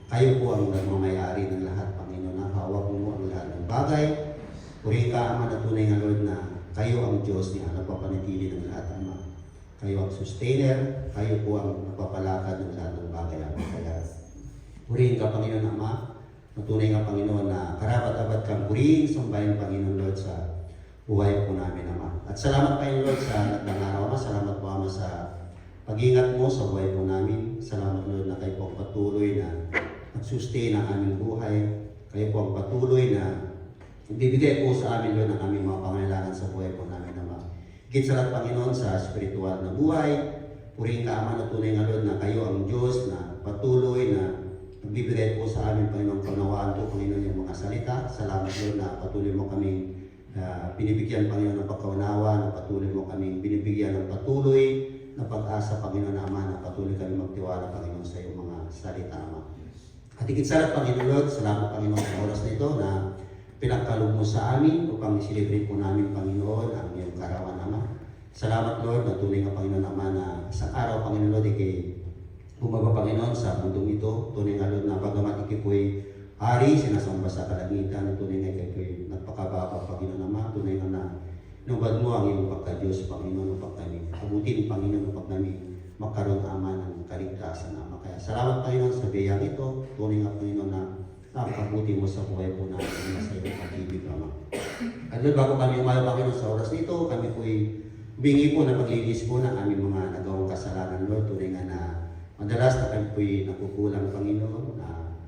Kayo po ang nagmamayari ng lahat, Panginoon, na hawak mo ang lahat ng bagay. Purihin ka, Ama, na tunay nga, Lord, na kayo ang Diyos na nagpapanatili ng lahat, Ama. Kayo ang sustainer, kayo po ang nagpapalakad ng lahat ng bagay, Ama. Kaya purihin ka, Panginoon, Ama, na tunay nga, Panginoon, na karapat-dapat kang purihin, sambahin, Panginoon, Lord, sa buhay po namin, Ama. At salamat, Panginoon, Lord, sa nagdang araw, Ama. Salamat po, Ama, sa pag-ingat mo sa buhay po namin. Salamat, Lord, na kayo po ang patuloy na nag-sustain ang aming buhay. Kayo po ang patuloy na ibibigay po sa amin, Lord, ang aming mga pangailangan sa buhay po namin, Ama. Higit sa lahat, Panginoon, sa spiritual na buhay, purihin ka, Ama, na tunay nga, Lord, na kayo ang Diyos na patuloy na nagbibigay po sa amin, Panginoon, kaunawaan po, Panginoon, yung mga salita. Salamat, Lord, na patuloy mo kaming binibigyan, Panginoon, ng pagkaunawa, na patuloy mo kaming binibigyan ng patuloy na pag-asa, Panginoon, Ama, na patuloy kami magtiwala, Panginoon, sa iyong mga salita, Ama. At higit sa lahat, Panginoon, Lord, salamat, Panginoon, sa oras na ito na pinagkaloob mo sa amin upang i-celebrate po namin, Panginoon, ang iyong karawan, Ama. Salamat, Lord, na tunay nga, Panginoon, Ama, na sa araw, Panginoon, Lord, ikay bumaba, Panginoon, sa mundong ito. Tunay nga, Lord, na bagamat ikay po'y hari, sinasamba sa kalangitan, tunay nga ikay po'y nagpakababa, Panginoon, Ama. Tunay nga na inubad mo ang iyong pagka-Diyos, Panginoon, upang kami abutin, Panginoon, upang kami magkaroon, Ama, ng kaligtasan, Ama. Kaya salamat, Panginoon, sa biyang ito. Tunay nga, Panginoon, na nakakabuti mo sa buhay po natin na sa iyong pag-ibig, Ama. At Lord, bago kami umayo, Panginoon, sa oras nito, kami po'y humingi po na paglinis po ng aming mga nagawang kasalanan, Lord. Tunay nga na madalas na kami po'y nakukulang, Panginoon, na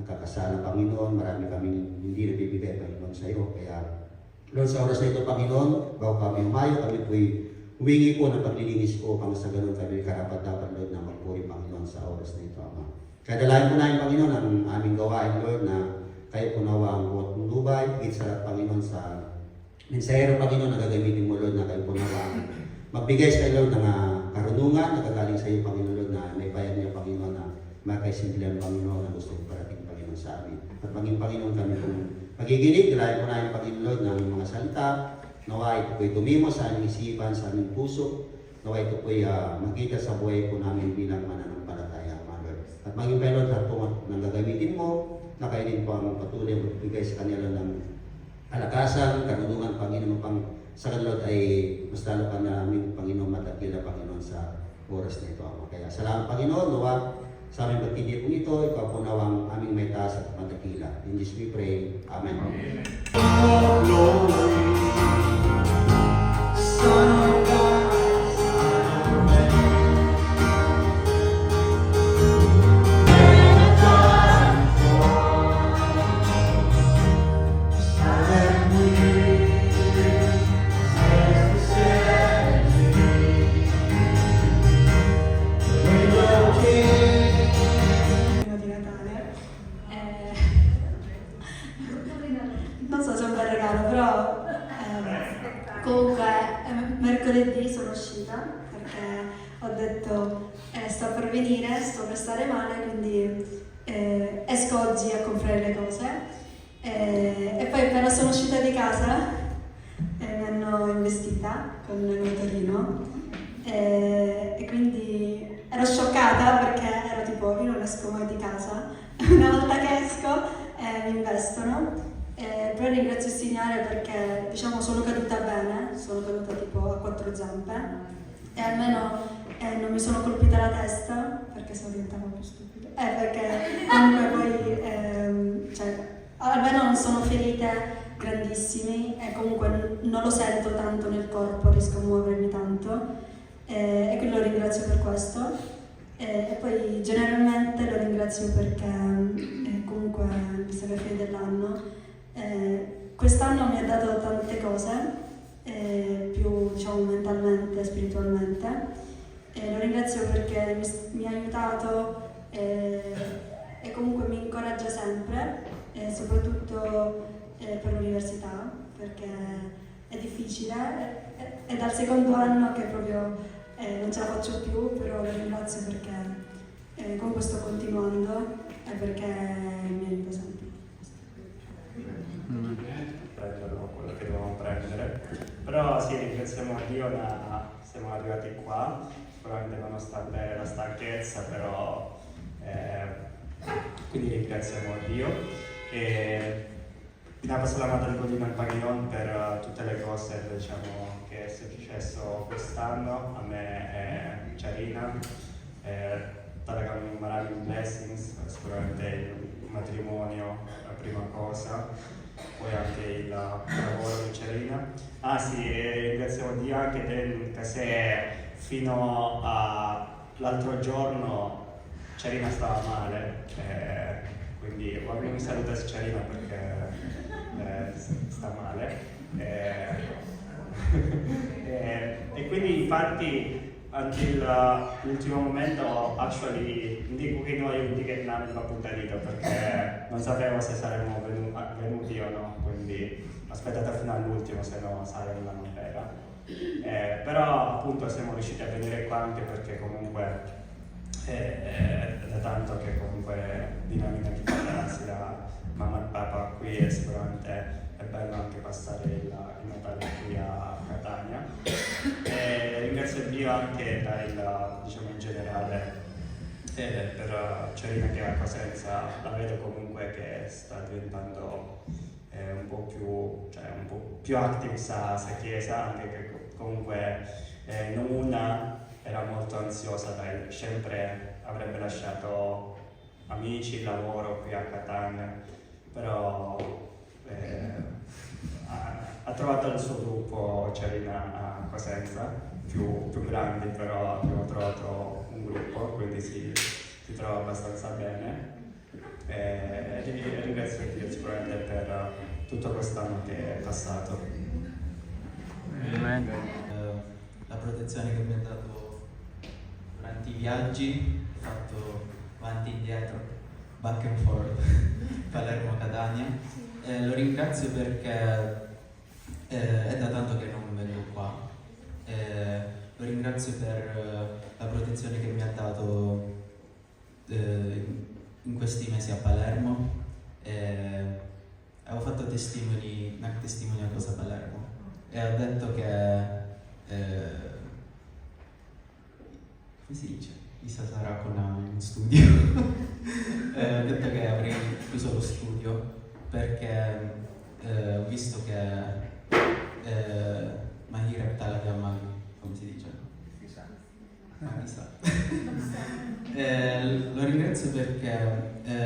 nakakasala, Panginoon. Marami kaming hindi nabibigay, Panginoon, sa iyo. Kaya, Lord, sa oras na ito, Panginoon, bago kami umayo, kami po'y humingi po ng paglilinis po upang sa ganun kami karapat-dapat, Lord, na magpuri, Panginoon, sa oras na ito, Ama. Kaya dalayan po namin, Panginoon, ang aming gawain, Lord, na kayo po nawa ang buhat ng lubay, higit sa lahat, Panginoon, sa mensahero, Panginoon, na gagamitin mo, Lord, na kayo po nawa ang magbigay sa Lord ng karunungan na kagaling sa iyo, Panginoon, Lord, na may bayad niya, Panginoon, na makaisimplihan, Panginoon, na gusto kong parating, Panginoon, sa amin. At maging, Panginoon, kami kung magiginig, dalayan po namin, Panginoon, Lord, ng mga salita. Nawa ito po'y tumimo sa aming isipan, sa aming puso. Nawa ito po'y makita sa buhay po namin bilang mananampalataya, Lord. At maging Panginoon, lahat po nang gagamitin mo, na kayo din po ang patuloy magbigay sa kanila ng kalakasan, karunungan, Panginoon, upang sa kanila ay mas lalo pa namin, Panginoon, matakila, Panginoon, sa oras na ito, Ama. Kaya salamat, Panginoon, nawa sa aming pagtindi po ito, ikaw po nawang aming may taas at matakila. In Jesus we pray. Amen. Amen. Non so se è un bel regalo, però comunque mercoledì sono uscita perché ho detto sto per venire, sto per stare male, quindi esco oggi a comprare le cose e poi appena sono uscita di casa mi hanno investita con il motorino e quindi ero scioccata perché ero tipo io non esco mai di casa, una volta che esco mi investono. Però ringrazio il Signore perché diciamo sono caduta bene, sono caduta tipo a 4 zampe e almeno non mi sono colpita la testa perché sono diventata più stupida perché comunque poi almeno non sono ferite grandissime e comunque non lo sento tanto nel corpo, riesco a muovermi tanto e quindi lo ringrazio per questo e poi generalmente lo ringrazio perché comunque visto che è fine dell'anno quest'anno mi ha dato tante cose, più diciamo mentalmente, spiritualmente. Lo ringrazio perché mi ha aiutato e comunque mi incoraggia sempre, soprattutto per l'università, perché è difficile. È dal secondo anno che proprio non ce la faccio più, però lo ringrazio perché comunque sto continuando e perché mi aiuta sempre. Prenderlo quello che dovevamo prendere, però sì, ringraziamo Dio siamo arrivati qua, sicuramente nonostante la stanchezza, però quindi ringraziamo Dio e abbiamo salamat al Godin Panginoon per tutte le cose diciamo, che è successo quest'anno, a me e Charina, talagang maraming blessings, sicuramente il matrimonio la prima cosa, poi anche il lavoro di Charina. Ah sì, e ringraziamo Dio anche perché fino all'altro giorno Charina stava male, quindi voglio un saluto a Charina perché sta male. E quindi infatti anche l'ultimo momento actually hindi ko kinuha yung ticket namin papunta dito perché non sapevo se saremmo venuti o no, quindi ho aspettato fino all'ultimo, se no sayang lang ang pera. Però appunto siamo riusciti a venire qua anche perché comunque è da tanto che comunque di noi non ci la mamma e papà qui e sicuramente è bello anche passare il Natale qui a Catania. Ringrazio Dio anche diciamo in generale per Charina che è a Cosenza, la vedo comunque che sta diventando un po' più active sa chiesa, anche che comunque non una era molto ansiosa, sempre avrebbe lasciato amici, il lavoro qui a Catania, però ha trovato il suo gruppo Charina a Cosenza, più grandi, però abbiamo trovato un gruppo, quindi si trova abbastanza bene. E ringrazio Dio sicuramente per tutto quest'anno che è passato. Amen. La protezione che mi ha dato durante i viaggi, ho fatto avanti e indietro, back and forth, Palermo-Catania. Lo ringrazio perché è da tanto che non vengo qua. Lo ringrazio per la protezione che mi ha dato in questi mesi a Palermo. Avevo fatto una testimone a cosa a Palermo e ho detto che come si dice? Isa sarà con in studio. Ho detto che avrei chiuso lo studio perché ho visto che Mahirap talaga come si dice? Mag-isa. Lo ringrazio perché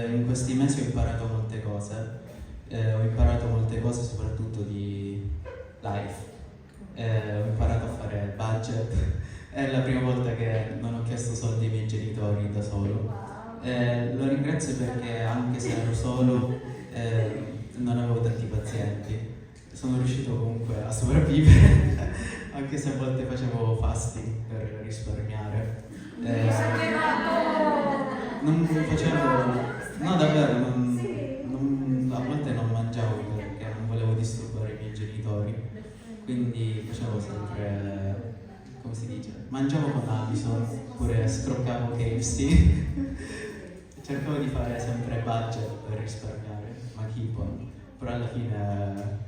in questi mesi ho imparato molte cose. Ho imparato molte cose soprattutto di life. Ho imparato a fare budget. È la prima volta che non ho chiesto soldi ai miei genitori da solo. Lo ringrazio perché anche se ero solo non avevo tanti pazienti. Sono riuscito comunque a sopravvivere, anche se a volte facevo fasting per risparmiare. Non facevo... No, davvero, a volte non mangiavo perché non volevo disturbare i miei genitori. Quindi facevo sempre... come si dice? Mangiavo con Alison, oppure scroccavo KFC. Cercavo di fare sempre budget per risparmiare, ma keep-on. Però alla fine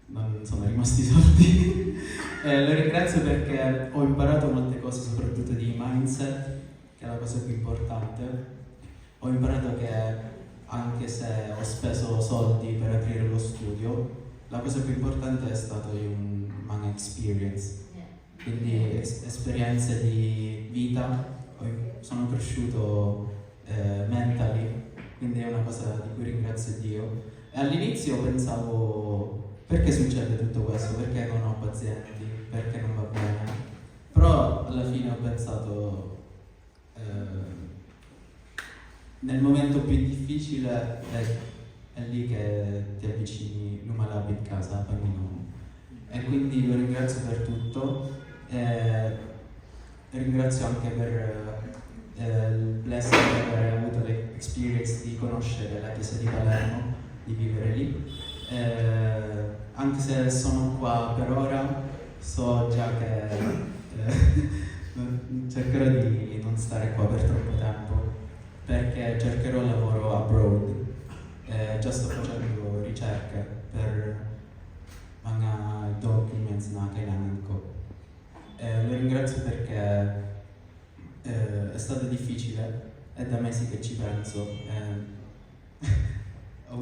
non sono rimasti soldi. Lo ringrazio perché ho imparato molte cose, soprattutto di mindset, che è la cosa più importante. Ho imparato che anche se ho speso soldi per aprire lo studio, la cosa più importante è stato un experience. Quindi esperienze di vita, sono cresciuto mentally, quindi è una cosa di cui ringrazio Dio. E all'inizio pensavo, perché succede tutto questo? Perché non ho pazienti? Perché non va bene? Però alla fine ho pensato, nel momento più difficile è lì che ti avvicini l'Umalab in casa, Panginoon. E quindi lo ringrazio per tutto. Ringrazio anche per il blessing di aver avuto l'experience di conoscere la chiesa di Palermo, di vivere lì. Anche se sono qua per ora, so già che cercherò di non stare qua per troppo tempo, perché cercherò lavoro abroad. Già sto facendo ricerche per mga documents na kailangan ko. Lo ringrazio perché è stato difficile, è da mesi che ci penso.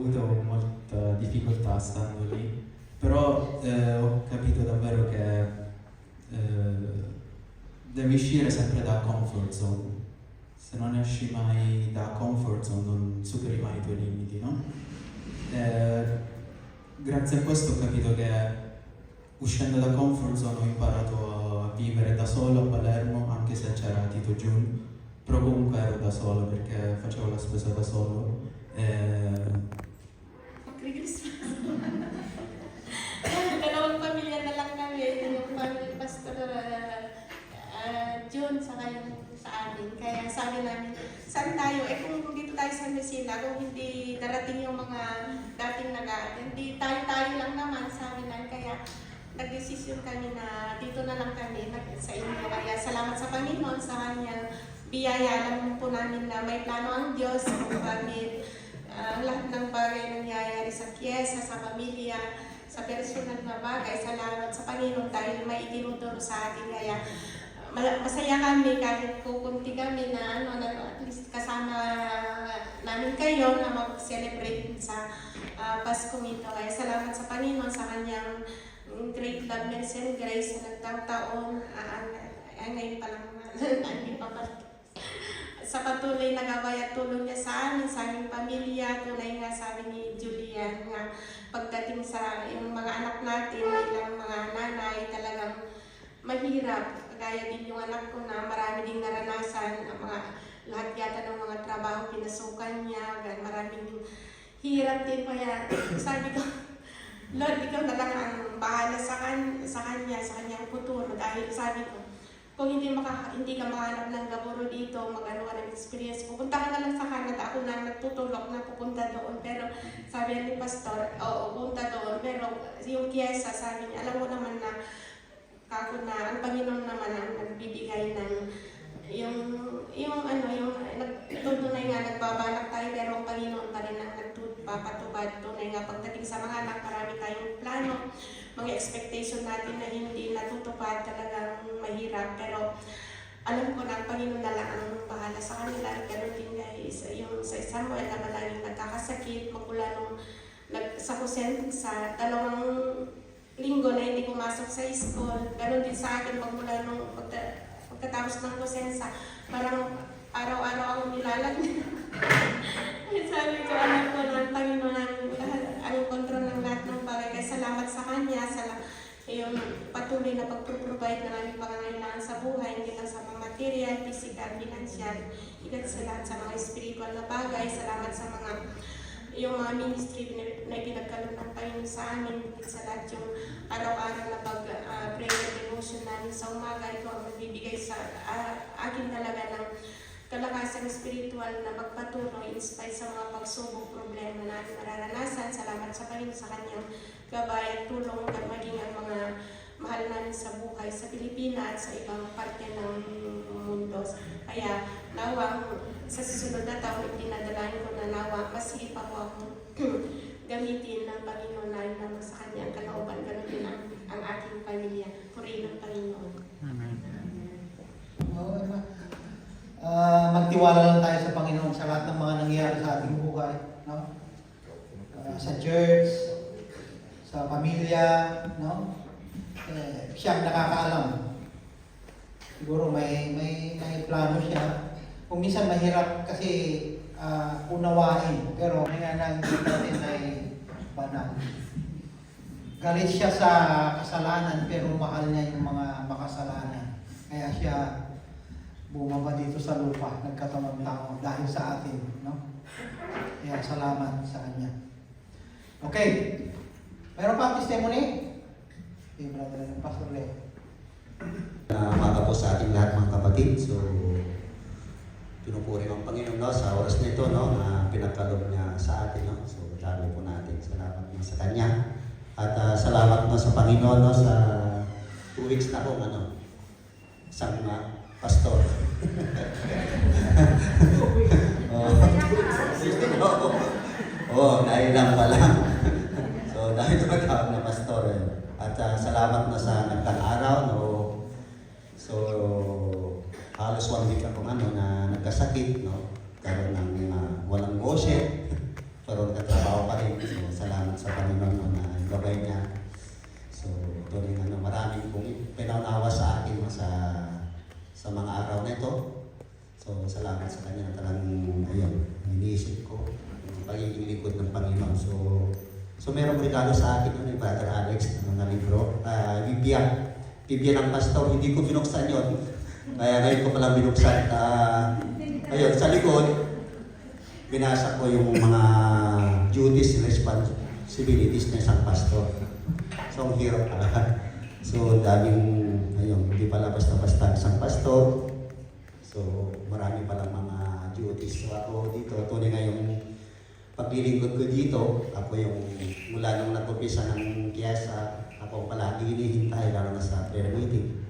avuto molta difficoltà stando lì, però ho capito davvero che devi uscire sempre da comfort zone. Se non esci mai da comfort zone non superi mai i tuoi limiti, no? Grazie a questo ho capito che uscendo da comfort zone ho imparato a vivere da solo a Palermo, anche se c'era Tito Jun, però comunque ero da solo perché facevo la spesa da solo. Dalawang pamilya na lang kami, yung family pastor June, saka yung sa amin. Kaya sabi namin, saan tayo? Eh kung dito tayo sa Messina, kung hindi darating yung mga dating hindi tayo lang naman, sabi namin. Kaya nag-desisyon kami na dito na lang kami sa inyo. Kaya salamat sa Panginoon sa kanyang biyaya. Alam po namin na may plano ang Diyos kung bakit lahat ng bagay nangyayari sa piyesa, sa pamilya, sa personal na bagay. Salamat sa Panginoon dahil may itinuturo sa atin. Kaya masaya kami kahit kukunti kami na at least kasama namin kayo na mag-celebrate sa Pasko nito. Kaya salamat sa Panginoon sa kanyang great love, mercy and grace sa nagtaon-taon. Ngayon pa lang, hindi pa pa. Sa patuloy na gabay at tulong niya sa amin, sa aming pamilya, tunay nga sabi ni Julian nga pagdating sa yung mga anak natin, ilang mga nanay, talagang mahirap. Kaya din yung anak ko na marami ding naranasan, ang mga lahat yata ng mga trabaho pinasukan niya, maraming hirap din. Kaya sabi ko, Lord, ikaw na lang ang bahala sa kanyang futuro. Dahil sabi ko, kung hindi ka makahanap ng laboro dito, mag-ano ka ng experience, pupunta ka na lang sa Canada. Ako na nagtutulok na pupunta doon. Pero sabi ni Pastor, oo, pupunta doon. Pero yung kiyesa, sabi niya, alam mo naman na kako na ang Panginoon naman ang nagbibigay ng tunay nga nagbabalak tayo, pero ang Panginoon pa rin ang nagpapatupad. Tunay nga pagdating sa mga anak, marami tayong plano, mga expectation natin na hindi natutupad, talagang mahirap. Pero alam ko na ang Panginoon na lang ang bahala sa kanila. Pero din guys, yung sa Samuel na malaging nagkakasakit, magmula nung sa Husen, sa 2 linggo na hindi pumasok sa school. Ganon din sa akin magmula nung pagkatapos ng Kosensa, parang araw-araw akong nilalagyan. Sabi ko, alam ko ng Panginoon ang kontrol ng lahat ng bagay. Kaya salamat sa Kanya, yung patuloy na pag-provide na aming pangangailangan sa buhay, hindi lang sa mga material, physical, financial, higit sa lahat sa mga spiritual na bagay. Salamat sa yung mga ministry na pinagkaloob ng Panginoon sa amin, sa lahat yung araw-araw na prayer devotion namin sa umaga. Ito ang magbibigay sa akin talaga ng kalakasan spiritual na magpatuloy in spite sa mga pagsubok, problema na ating mararanasan. Salamat sa Panginoon sa kanyang gabay at tulong at maging ang mga mahal namin sa buhay sa Pilipinas at sa ibang parte ng mundo. Kaya nawang sa susunod na taon, dinadalain ko na nawang masige pa po ako gamitin ng Panginoon na naman sa kanyang kalooban. Ganun din ang aking pamilya. Purihin ng Panginoon. Amen. Magtiwala lang tayo sa Panginoon sa lahat ng mga nangyayari sa ating buhay, no? Sa church, sa pamilya, no? Siya ang nakakaalam. Siguro may plano siya. Kung minsan mahirap kasi unawain, pero may nga natin ay banal. Galit siya sa kasalanan, pero mahal niya yung mga makasalanan. Kaya siya bumaba dito sa lupa, nagkatawang tao dahil sa atin, no? Kaya salamat sa Kanya. Okay. Meron pa testimony? Okay, brother, Pastor Leo. Umaga po sa ating lahat mga kapatid. So, pinupuri ang Panginoon, no, sa oras na ito, no, na pinagkaloob niya sa atin, no. So, dami po natin. Salamat na sa Kanya. At salamat na sa Panginoon, no, sa 2 weeks na po, isang pastor. Dahil lang pala. So, dahil magkawag na pastor. At salamat na sa nagtang araw, no. So, halos 1 week akong na nagkasakit, no. Karoon ng walang worship. Pero nagtatrabaho pa sa mga araw na ito. So, salamat sa kanya na talagang, ayun, iniisip ko yung pagiging lingkod ng Panginoon. So merong regalo sa akin yun, Brother Alex, ng mga libro. Biblia ng Pastor, hindi ko binuksan yun. Kaya ngayon ko palang binuksan. Ayun, sa likod, binasa ko yung mga duties and responsibilities ng isang pastor. So, ang hirap talaga. So, daming, ayun, hindi pala basta-basta isang pastor. So, marami palang mga duties. So, ako dito, tunay nga yung paglilingkod ko dito, ako yung mula nung nag-umpisa ng kiyasa, ako palagi hinihintay, lalo na sa prayer meeting.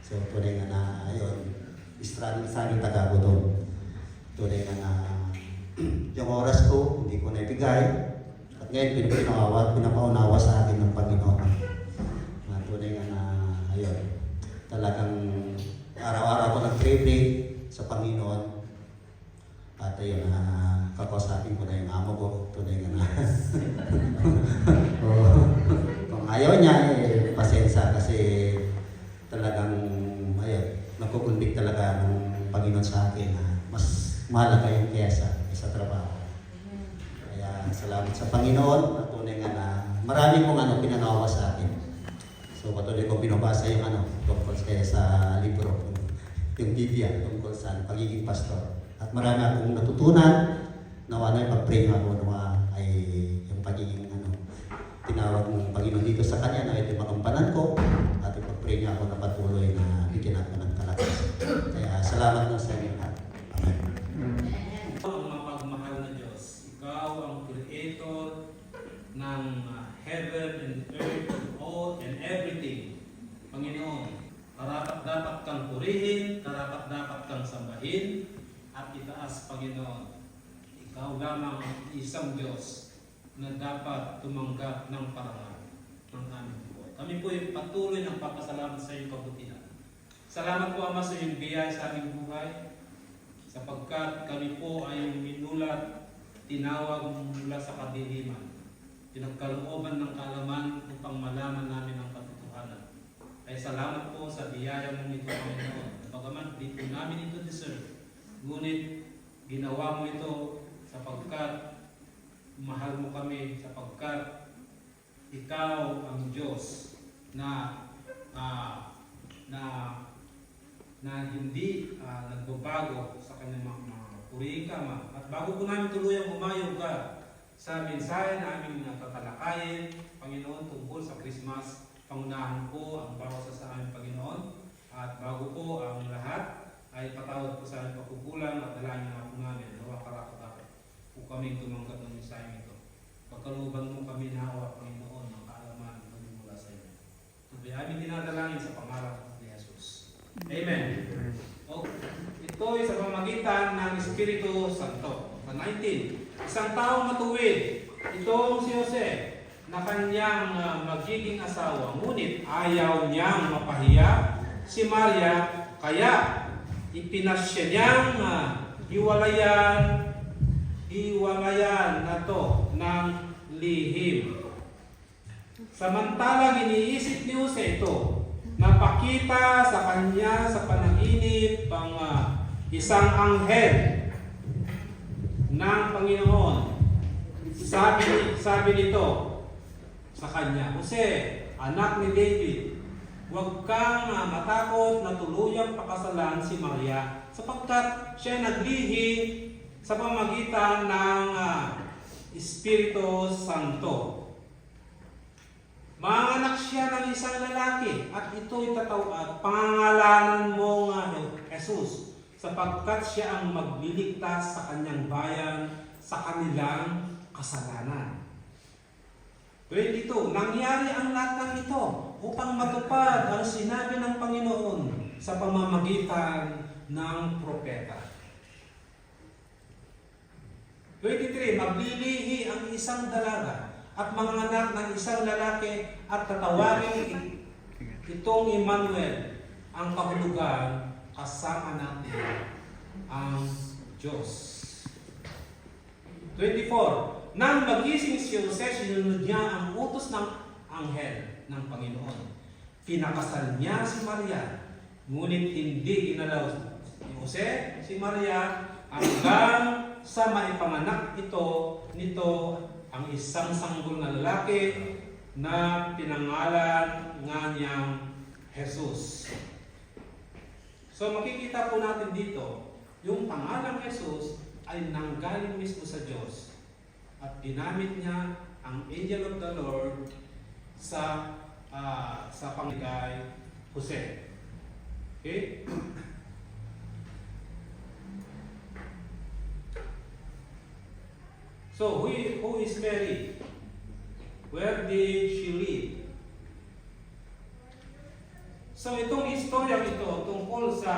So, tunay nga na, ayun, struggle sa amin taga ko doon. Tunay nga na, yung oras ko, hindi ko naibigay. At ngayon, pinapaunawa sa akin ng Panginoon. Tunay nga na, ayun, talagang araw-araw ko nag-pray sa Panginoon. At ayun, kakausapin ko na yung amo ko. Tunay nga na. Kung ayaw niya, pasensya kasi talagang, ayun, nagkukundik talaga ng Panginoon sa akin na mas mahalaga yung kesa sa trabaho. Kaya salamat sa Panginoon at tunay nga na marami pong pinanawa sa akin. So patuloy kong binabasa yung tungkol sa libro, yung Biblia, tungkol sa pagiging pastor. At marami akong natutunan, nawa na yung pag-pray ako ay yung pagiging tinawag ng Panginoon dito sa kanya na ito yung magampanan ko at yung pag-pray niya ako na patuloy na bigyan ako ng kalakasan. Kaya salamat na sa inyo lahat. Amen. Ang mapagmahal na Diyos, Ikaw ang Creator ng heaven and earth, all and everything. Panginoon, karapat-dapat kang purihin, karapat-dapat kang sambahin, at itaas, Panginoon. Ikaw lamang ang isang Diyos na dapat tumanggap ng parangal ng aming buhay. Kami po ay patuloy ng papasalamat sa iyong kabutihan. Salamat po, Ama, sa iyong biyaya sa aming buhay, sapagkat kami po ay minulat, tinawag mula sa kadiliman, pinagkalooban ng kaalaman upang malaman namin ang katotohanan. Ay salamat po sa biyaya mong ito, Panginoon. Bagaman di po namin ito deserve, ngunit ginawa mo ito sapagkat mahal mo kami, sapagkat ikaw ang Diyos na hindi nagbabago sa kanyang mga purihin ka, Ma. At bago po namin tuluyang umayog ka sa mensahe na aming tatalakayin, Panginoon, tungkol sa Christmas, pangunahan po ang bawat sa aming Panginoon. At bago po ang lahat, ay patawad po sa aming pagkukulang at dalangin nga po namin, nawa karapat-dapat po kami tumanggap ng mensahe ito. Pagkalooban mo kami nawa, Panginoon, ng kaalaman mula sa iyo. Ito ay aming dinadalangin sa pangalan ni Jesus. Amen. Ito ay sa pamagitan ng Espiritu Santo. 19. Isang taong matuwid, itong si Jose, na kanyang magiging asawa, ngunit ayaw niyang mapahiya si Maria, kaya ipinasya niyang hiwalayan na to ng lihim. Samantalang iniisip ni Jose ito, napakita sa kanya sa panaginip ang isang anghel ng Panginoon. Sabi nito sa kanya, Jose, anak ni David, huwag kang matakot na tuluyang pakasalan si Maria sapagkat siya naglihi sa pamagitan ng Espiritu Santo. Manganak siya ng isang lalaki at ito'y pangangalanan mo Jesus sapagkat siya ang magliligtas sa kanyang bayan sa kanilang kasalanan. 22. Nangyari ang lahat ng ito upang matupad ang sinabi ng Panginoon sa pamamagitan ng propeta. 23. Maglilihi ang isang dalaga at manganganak ng isang lalaki at tatawagin itong Emmanuel, ang kahulugan kasama natin ang Diyos. 24. Nang magising si Jose, sinunod niya ang utos ng anghel ng Panginoon. Pinakasal niya si Maria Ngunit hindi ginalaw ni Jose, si Maria, hanggang sa maipanganak nito ang isang sanggol na lalaki na pinangalan nga niyang Jesus. So makikita po natin dito, yung pangalang Jesus ay nanggaling mismo sa Diyos at ginamit niya ang angel of the Lord sa pangligay Jose. Okay? So, who is Mary? Where did she live? So, itong istorya ito tungkol sa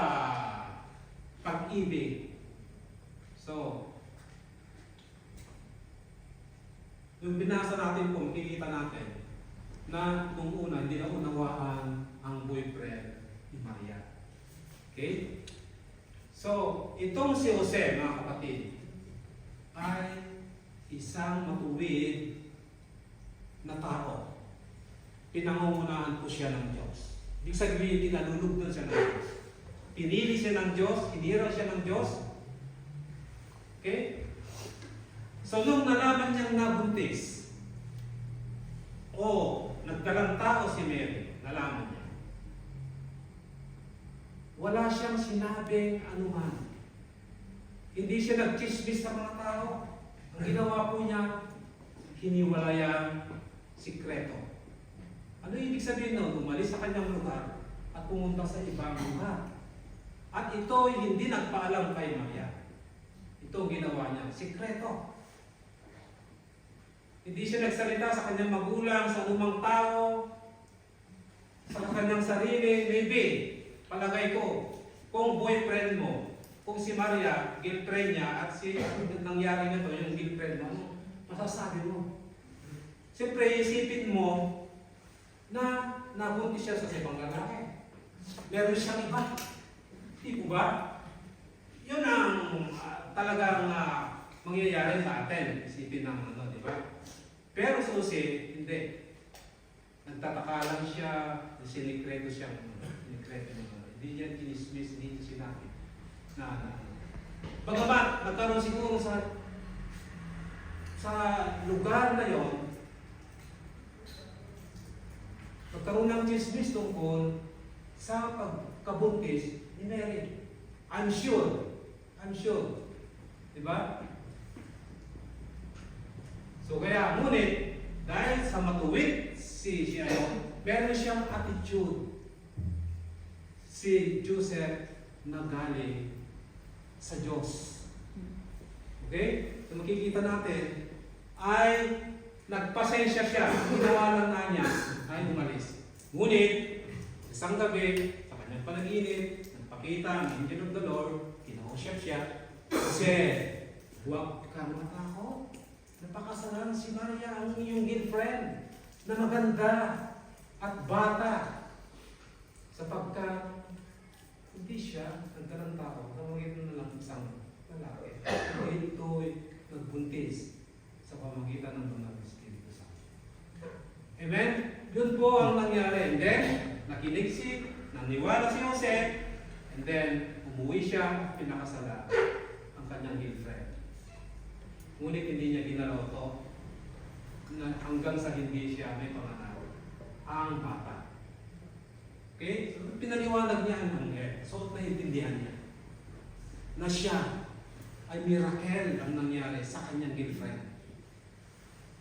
pag-ibig. So, yung binasa natin po, makikita natin na nung una, hindi na unawaan ang boyfriend ni Maria. Okay? So, itong si Jose, mga kapatid, ay isang matuwid na tao. Pinangungunahan po siya ng Diyos. Ibig sabihin, tinalulugdan siya ng Diyos. Pinili siya ng Diyos, hiniraw siya ng Diyos. Okay? So, nung nalaman niyang nabuntis, nagkalang tao si Mary, nalaman niya. Wala siyang sinabing anuman. Hindi siya nagchismis sa mga tao. Ang ginawa po niya, hiniwalayang sikreto. Ano ibig sabihin nun? Umalis sa kanyang lugar at pumunta sa ibang lugar. At ito hindi nagpaalam kay Maria. Ito ginawa niya, sikreto. Hindi siya nagsalita sa kanyang magulang, sa anumang tao, sa kanyang sarili. Maybe, palagay ko, kung boyfriend mo, kung si Maria, girlfriend niya, at nangyari na to, yung girlfriend mo, ano masasabi mo? Siyempre, isipin mo na nabuntis siya sa ibang lalaki. Meron siyang iba. Di po ba? Yun ang talagang mangyayari sa atin. Isipin ng di ba? Pero sa Jose, hindi. Nagtataka lang siya, sinikreto siya. Hindi niya tinismis, hindi niya sinabi. Bagamat, nagkaroon siguro sa lugar na yon, nagkaroon ng chismis tungkol sa pagkabuntis ni Mary. I'm sure. Diba? So kaya, ngunit, dahil sa matuwid meron siyang attitude. Si Joseph na galing sa Diyos. Okay? So makikita natin, ay nagpasensya siya. Ginawa lang na niya ay umalis. Ngunit, isang gabi, sa kanyang panaginip, nagpakita ang angel of the Lord, kinausap siya, kasi, huwag ka matakot. Napakasalan si Maria ang iyong girlfriend na maganda at bata sapagkat hindi siya nagkaroon tao na magitan na lang isang lalaki. Dahil ito'y nagbuntis sa pamagitan ng mga Espiritu Santo. Amen? Yun po ang nangyari. And then, nakinig naniwala si Jose, and then, umuwi siya, pinakasala ang kanyang girlfriend. Ngunit hindi niya ginalaw to na hanggang sa hindi siya may panganak ang bata. Okay? So, pinaliwanag niya ang nangyari. So, naiintindihan niya na siya ay miracle ang nangyari sa kanyang girlfriend.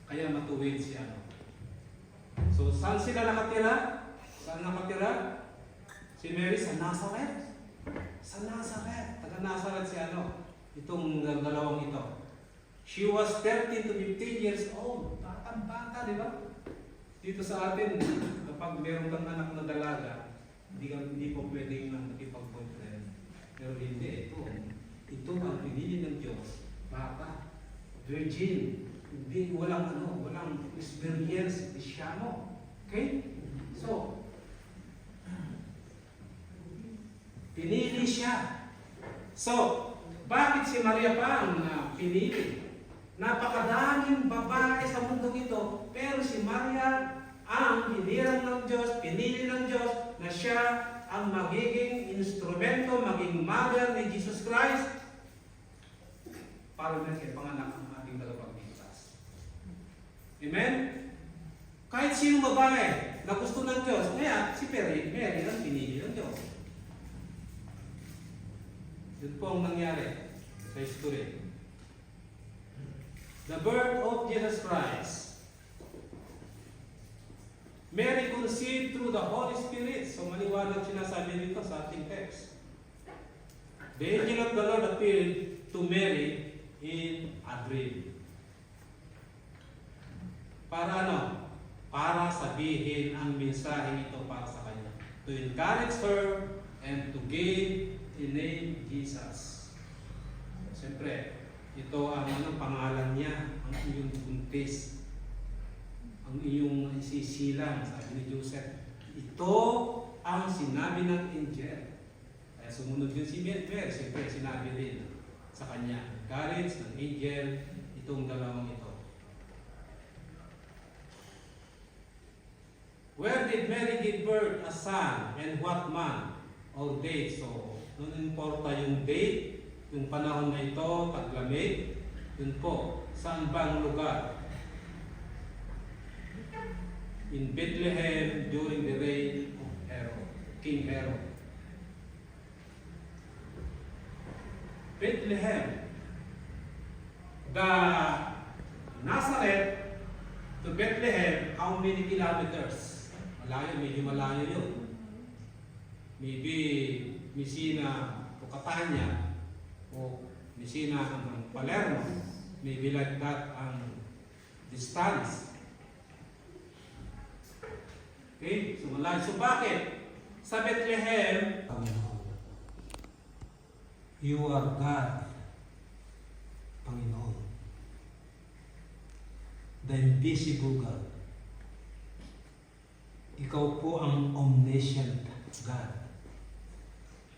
Kaya matuwid siya. So, saan sila nakatira? Saan nakatira? Si Mary sa Nazareth. Sa Nazareth. Taga Nazareth si itong dalawang ito. She was 13 to 15 years old. Batang-bata, di ba? Dito sa atin, kapag meron kang anak na dalaga, hindi po pwedeng makipag-boyfriend. Pero hindi, ito ang pinili ng Diyos. Bata, virgin, walang experience, Kristyano. Okay? So, pinili siya. So, bakit si Maria pa ang pinili? Napakadaming babae sa mundong ito, pero si Maria ang hinirang ng Diyos, pinili ng Diyos na siya ang magiging instrumento, maging mother ni Jesus Christ para natin panganak ang ating tagapagligtas. Amen? Kahit sino babae na gusto ng Diyos, kaya si Mary ang pinili ng Diyos. Yun po ang nangyari sa history. The birth of Jesus Christ. Mary conceived through the Holy Spirit. So maliwanag sinasabi dito sa ating text. The angel of the Lord appeared to Mary in a dream. Para ano? Para sabihin ang mensahe ito para sa kanya. To encourage her and to give the name Jesus. Siyempre, ito ang pangalan niya, ang iyong buntis, ang iyong isisilang, sabi ni Joseph. Ito ang sinabi ng angel. Kaya sumunod yun si Mary, siyempre sinabi rin sa kanya, encourage ng angel, itong dalawang ito. Where did Mary give birth a son and what month or date? So, nun importa yung date, yung panahon na ito, taglamig, yun po, saan bang lugar? In Bethlehem during the reign of Herod, King Herod. Bethlehem. The Nazareth to Bethlehem, how many kilometers? Malayo, medyo malayo yun. Maybe Messina o Catania o Messina hanggang Palermo. Maybe like that ang distance. Okay? So malayo. So bakit? Sa Bethlehem, you are God, Panginoon. The invisible God. Ikaw po ang omniscient God.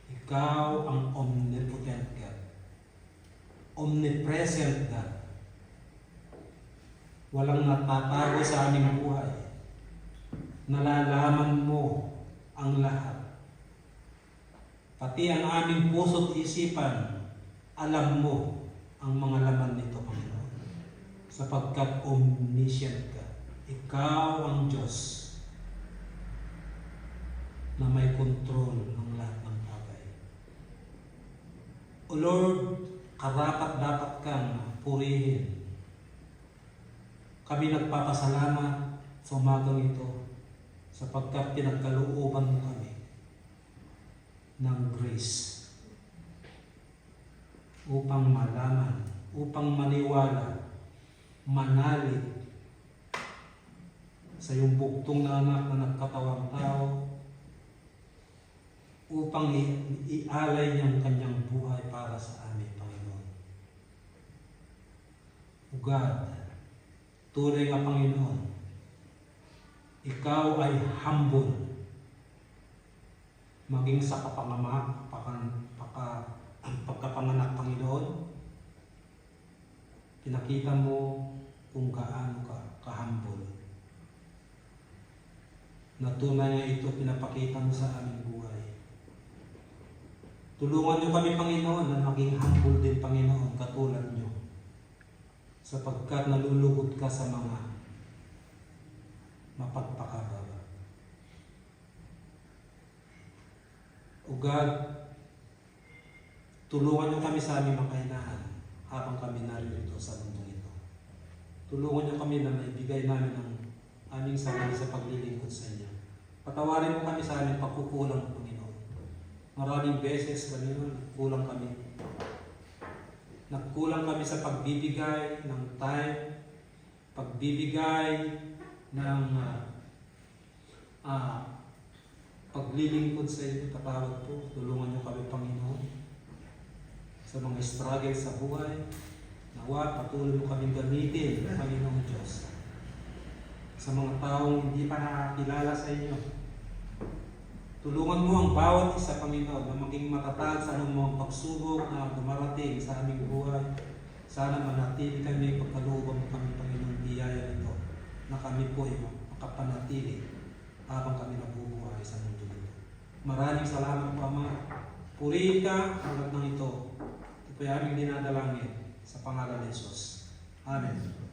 Ikaw ang omnipotent God. Omnipresent God. Walang natatago sa aming buhay. Nalalaman mo ang lahat. Pati ang aming puso't isipan, alam mo ang mga laman nito, Panginoon. Sapagkat omniscient ka. Ikaw ang Diyos na may kontrol ng lahat ng bagay. O Lord, karapat-dapat kang purihin. Kami nagpapasalamat sa umagang ito sapagkat pinagkalooban mo kami ng grace upang malaman, upang maniwala, manalig sa iyong buktong na anak na nagkatawang tao upang ialay niyang kanyang buhay para sa amin, Panginoon. O God, tunay nga Panginoon, ikaw ay humble maging sa pagkapanganak, Panginoon. Pinakita mo kung gaano ka kahambol. Na tunay nga ito pinapakita mo sa aming buhay. Tulungan niyo kami, Panginoon, na maging humble din, Panginoon, katulad niyo. Sapagkat nalulugod ka sa mga mapagpakababa. O God, tulungan niyo kami sa aming mga kahinaan habang kami narito sa mundong ito. Tulungan niyo kami na maibigay namin ang aming sarili sa paglilingkod sa inyo. Patawarin mo kami sa aming pagkukulang, Panginoon. Maraming beses, Panginoon, kulang kami. Nagkulang kami sa pagbibigay ng time, pagbibigay ng paglilingkod sa inyo. Patawad po, tulungan niyo kami, Panginoon, sa mga struggle sa buhay. Nawa, patuloy mo kaming gamitin, Panginoon Diyos, sa mga taong hindi pa nakakilala sa inyo. Tulungan mo ang bawat isa, Panginoon, na maging matatag sa anumang pagsubok na dumarating sa aming buhay. Sana manatili kami, pagkalooban mo kami, Panginoon, biyaya nito, na kami po ay makapanatili habang kami nabubuhay sa mundo nito. Maraming salamat po, Ama. Purihin ka ang lahat ng ito. Ito ay aming dinadalangin sa pangalan ni Jesus. Amen.